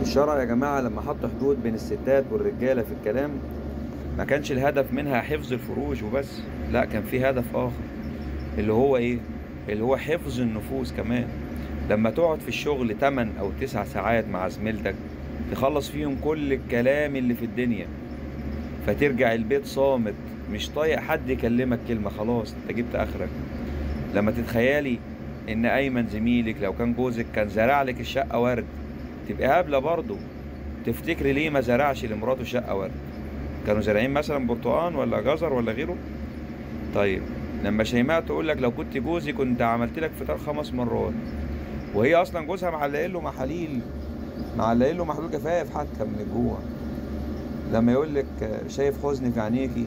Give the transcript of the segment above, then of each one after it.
الشرع يا جماعة لما حط حدود بين الستات والرجالة في الكلام، ما كانش الهدف منها حفظ الفروج وبس. لا، كان في هدف آخر، اللي هو إيه؟ اللي هو حفظ النفوس كمان. لما تقعد في الشغل 8 أو 9 ساعات مع زميلتك، تخلص فيهم كل الكلام اللي في الدنيا، فترجع البيت صامت، مش طايق حد يكلمك كلمة، خلاص انت جبت آخرك. لما تتخيلي إن أيمن زميلك لو كان جوزك كان زرع لك الشقة ورد، تبقى هبلة برضه. تفتكري ليه ما زرعش لمراته شقة ورد؟ كانوا زارعين مثلا برتقان ولا جزر ولا غيره؟ طيب، لما شيماء تقول لك لو كنت جوزي كنت عملت لك فطار 5 مرات، وهي اصلا جوزها معلقين له محاليل، معلقين له محلول جفاف حتى من الجوع. لما يقول لك شايف حزن في عينيكي،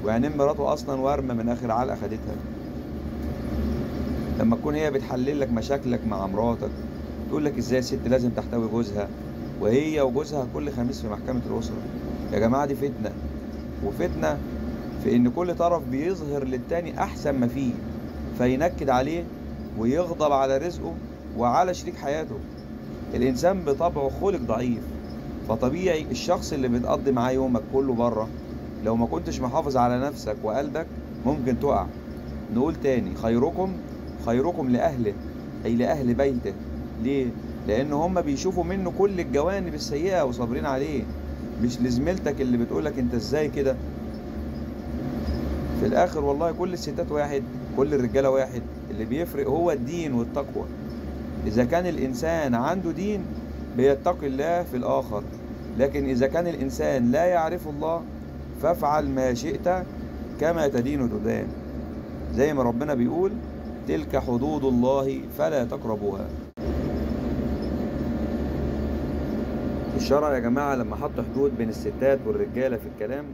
وعينين مراته اصلا ورمه من اخر علقه خدتها. لما تكون هي بتحلل لك مشاكلك مع مراتك، تقول لك ازاي الست لازم تحتوي جوزها، وهي وجوزها كل خميس في محكمة الأسرة. يا جماعة دي فتنة، وفتنة في إن كل طرف بيظهر للتاني أحسن ما فيه، فينكد عليه ويغضب على رزقه وعلى شريك حياته. الإنسان بطبعه خلق ضعيف، فطبيعي الشخص اللي بتقضي معاه يومك كله بره، لو ما كنتش محافظ على نفسك وقلبك ممكن تقع. نقول تاني، خيركم لأهله، أي لأهل بيته. ليه؟ لأن هم بيشوفوا منه كل الجوانب السيئة وصابرين عليه، مش لزميلتك اللي بتقولك انت ازاي كده. في الآخر والله كل الستات واحد، كل الرجالة واحد، اللي بيفرق هو الدين والتقوى. إذا كان الإنسان عنده دين بيتقي الله في الآخر، لكن إذا كان الإنسان لا يعرف الله فافعل ما شئت كما تدين تدان. زي ما ربنا بيقول: تلك حدود الله فلا تقربوها. الشرع يا جماعة لما حط حدود بين الستات والرجالة في الكلام،